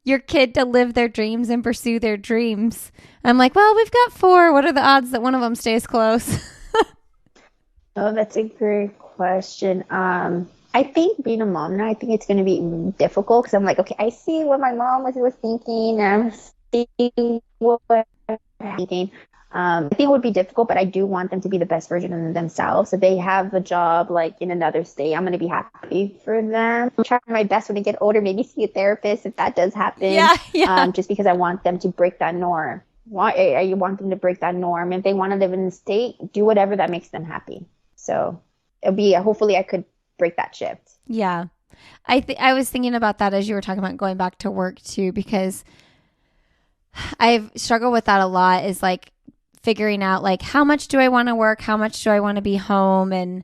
your kid to live their dreams and pursue their dreams. I'm like, well, we've got 4. What are the odds that one of them stays close? Oh, that's a great question. I think being a mom now, I think it's going to be difficult, because I'm like, okay, I see what my mom was thinking, and I'm seeing what they're thinking. I think it would be difficult, but I do want them to be the best version of themselves. If they have a job like in another state, I'm going to be happy for them. I'm trying my best when they get older, maybe see a therapist if that does happen. Yeah. Just because I want them to break that norm. I want them to break that norm. If they want to live in the state, do whatever that makes them happy. So hopefully I could break that shift. Yeah. I was thinking about that as you were talking about going back to work too, because I've struggled with that a lot, is like figuring out like, how much do I want to work? How much do I want to be home? And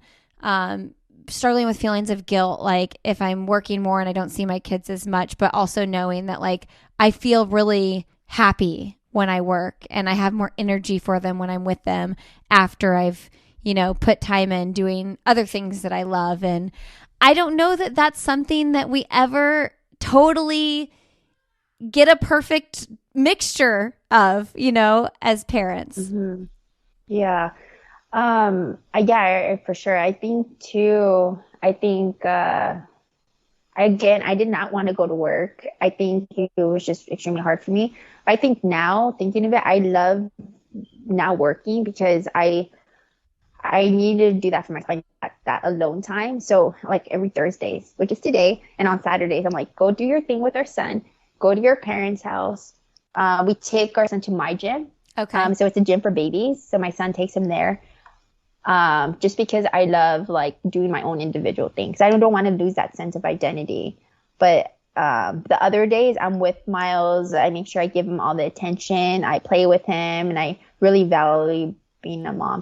struggling with feelings of guilt, like if I'm working more and I don't see my kids as much, but also knowing that like I feel really happy when I work and I have more energy for them when I'm with them after I've put time in doing other things that I love. And I don't know that that's something that we ever totally get a perfect mixture of, as parents. Mm-hmm. Yeah. Yeah, for sure. I think too, I did not want to go to work. I think it was just extremely hard for me. I think now, thinking of it, I love now working because I need to do that for myself, that alone time. So like every Thursdays, which is today, and on Saturdays, I'm like, go do your thing with our son, go to your parents' house. We take our son to my gym. Okay. So it's a gym for babies. So my son takes him there. Just because I love like doing my own individual things. I don't want to lose that sense of identity. But the other days I'm with Miles, I make sure I give him all the attention. I play with him, and I really value being a mom.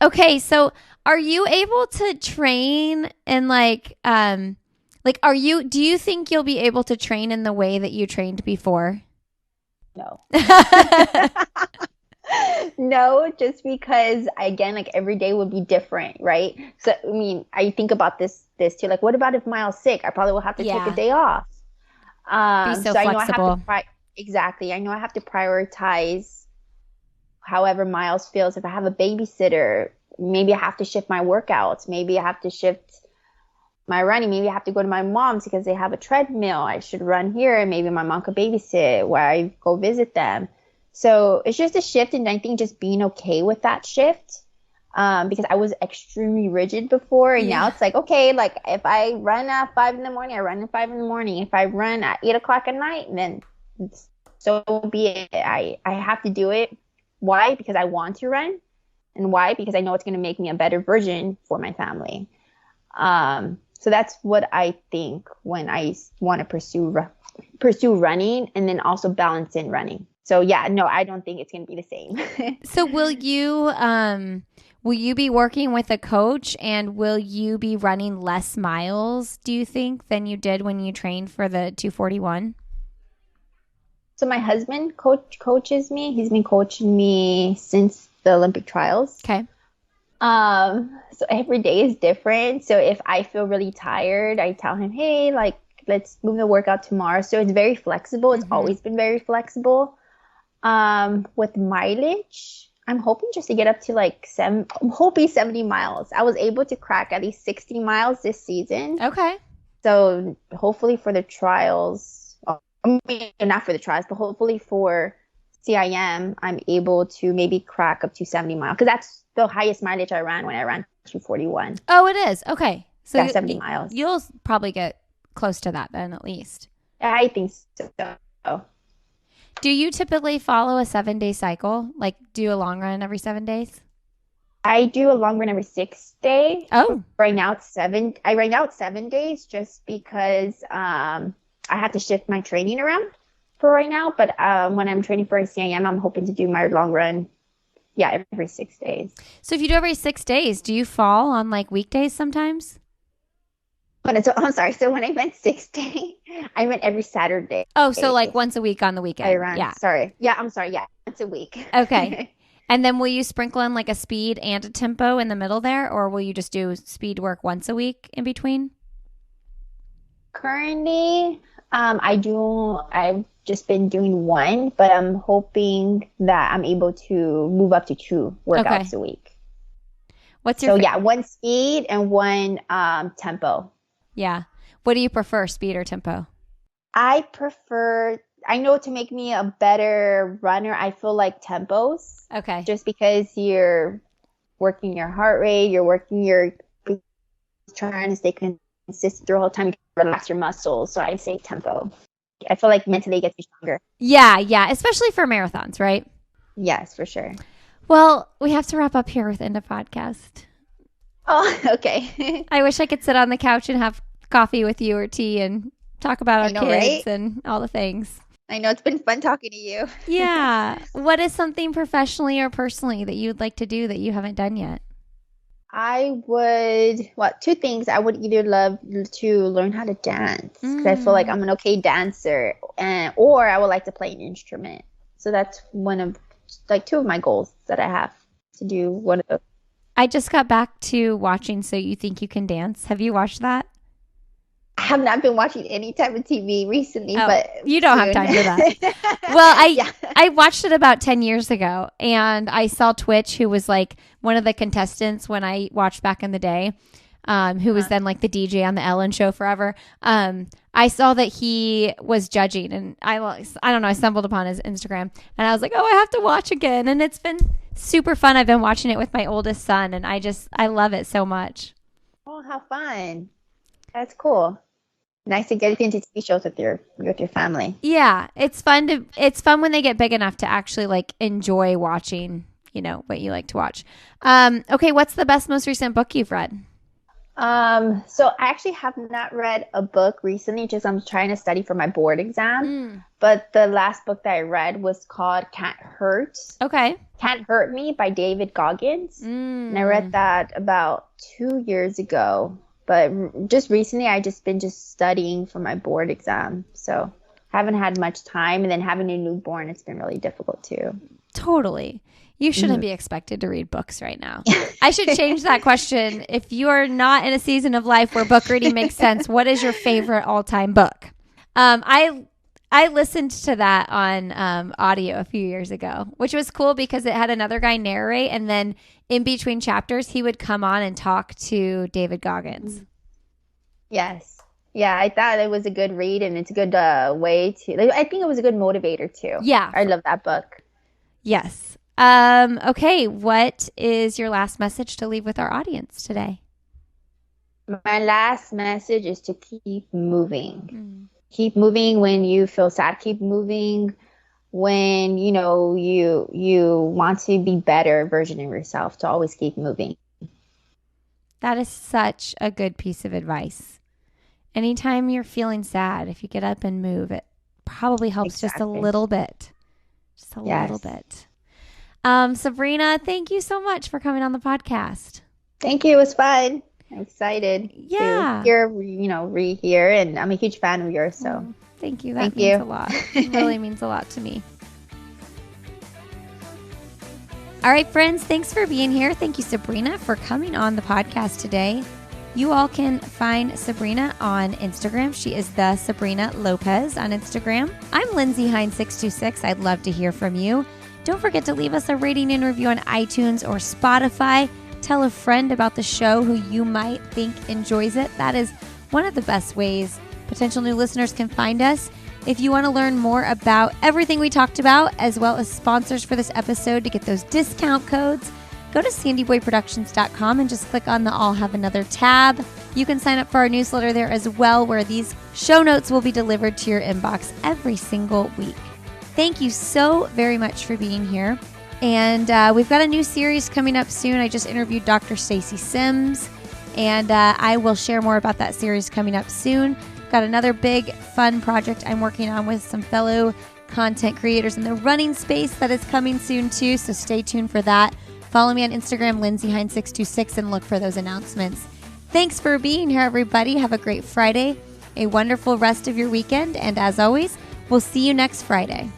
Okay, so are you able to train and do you think you'll be able to train in the way that you trained before? No. No, just because again, like every day would be different, right? So I mean, I think about this too. Like, what about if Miles sick? I probably will have to take a day off. Be so I flexible. know I have to exactly. I know I have to prioritize however Miles feels. If I have a babysitter, maybe I have to shift my workouts. Maybe I have to shift my running. Maybe I have to go to my mom's because they have a treadmill. I should run here, and maybe my mom could babysit where I go visit them. So it's just a shift, and I think just being okay with that shift, because I was extremely rigid before, and now it's like, okay, like if I run at 5 in the morning, I run at 5 in the morning. If I run at 8 o'clock at night, then so be it. I have to do it. Why? Because I want to run, and why? Because I know it's going to make me a better version for my family. So that's what I think when I want to pursue running, and then also balance in running. So yeah, no, I don't think it's going to be the same. So will you be working with a coach, and will you be running less miles, do you think, than you did when you trained for the 241? So my husband coaches me. He's been coaching me since the Olympic trials. Okay. So every day is different. So if I feel really tired, I tell him, hey, like, let's move the workout tomorrow. So it's very flexible. It's always been very flexible. With mileage, I'm hoping just to get up to like 70 miles. I was able to crack at least 60 miles this season. Okay. So hopefully for the trials, I mean, not for the trials, but hopefully for CIM, I'm able to maybe crack up to 70 miles, because that's the highest mileage I ran when I ran 241. Oh, it is. Okay. So 70 miles. You'll probably get close to that then, at least. I think so. Do you typically follow a 7-day cycle? Like do a long run every 7 days? I do a long run every 6 days. Oh. Right now it's 7. Right now it's 7 days just because I have to shift my training around for right now. But when I'm training for a CIM, I'm hoping to do my long run, every 6 days. So if you do every 6 days, do you fall on like weekdays sometimes? I'm sorry. So when I meant 6 days, I meant every Saturday. Oh, so like once a week on the weekend. I run. Yeah. Sorry. Yeah, I'm sorry. Yeah, once a week. Okay. And then will you sprinkle in like a speed and a tempo in the middle there, or will you just do speed work once a week in between? Currently, I've just been doing one, but I'm hoping that I'm able to move up to 2 workouts a week. What's your one speed and one tempo. Yeah. What do you prefer, speed or tempo? I know to make me a better runner, I feel like tempos. Okay. Just because you're working your heart rate, trying to stay consistent through the whole time, you relax your muscles. So I say tempo. I feel like mentally it gets you stronger. Yeah. Especially for marathons, right? Yes, for sure. Well, we have to wrap up here with End of Podcast. Oh, okay. I wish I could sit on the couch and have coffee with you or tea and talk about our kids and all the things. I know, it's been fun talking to you. Yeah. What is something professionally or personally that you'd like to do that you haven't done yet? I would, 2 things. I would either love to learn how to dance, because I feel like I'm an okay dancer, or I would like to play an instrument. So that's one of 2 of my goals that I have to do. One of those. I just got back to watching So You Think You Can Dance. Have you watched that? I have not been watching any type of TV recently, but you don't have time for that. Well, I watched it about 10 years ago, and I saw Twitch, who was like one of the contestants when I watched back in the day. who was then like the DJ on the Ellen show forever. I saw that he was judging, and I don't know, I stumbled upon his Instagram, and I was like, oh, I have to watch again. And it's been super fun. I've been watching it with my oldest son, and I love it so much. Oh, how fun. That's cool. Nice to get into TV shows with your family. Yeah, it's fun when they get big enough to actually like enjoy watching, what you like to watch. Okay, what's the best, most recent book you've read? So I actually have not read a book recently, just I'm trying to study for my board exam. But the last book that I read was called Can't Hurt Me by David Goggins. And I read that about 2 years ago. But just recently, I just been studying for my board exam. So haven't had much time. And then having a newborn, it's been really difficult too. Totally. You shouldn't be expected to read books right now. I should change that question. If you are not in a season of life where book reading makes sense, what is your favorite all-time book? I listened to that on audio a few years ago, which was cool because it had another guy narrate, and then in between chapters, he would come on and talk to David Goggins. Yes. Yeah, I thought it was a good read, and it's a good way to... I think it was a good motivator, too. Yeah. I love that book. Yes. Okay, what is your last message to leave with our audience today? My last message is to keep moving. Keep moving when you feel sad. Keep moving when, you want to be better version of yourself, to always keep moving. That is such a good piece of advice. Anytime you're feeling sad, if you get up and move, it probably helps just a little bit. Just a little bit. Sabrina, to you so much for coming on the podcast. Thank you. It was fun. I'm excited to hear, rehear, and I'm a huge fan of yours. So thank you. That means a lot. It really means a lot to me. All right, friends, thanks for being here. Thank you, Sabrina, for coming on the podcast today. You all can find Sabrina on Instagram. She is the Sabrina Lopez on Instagram. I'm Lindsay Hine 626. I'd love to hear from you. Don't forget to leave us a rating and review on iTunes or Spotify. Tell a friend about the show who you might think enjoys it. That is one of the best ways potential new listeners can find us. If you want to learn more about everything we talked about, as well as sponsors for this episode to get those discount codes, go to sandyboyproductions.com and just click on the I'll Have Another tab. You can sign up for our newsletter there as well, where these show notes will be delivered to your inbox every single week. Thank you so very much for being here. And we've got a new series coming up soon. I just interviewed Dr. Stacy Sims, and I will share more about that series coming up soon. Got another big, fun project I'm working on with some fellow content creators in the running space that is coming soon too, so stay tuned for that. Follow me on Instagram, LindsayHine626, and look for those announcements. Thanks for being here, everybody. Have a great Friday, a wonderful rest of your weekend, and as always, we'll see you next Friday.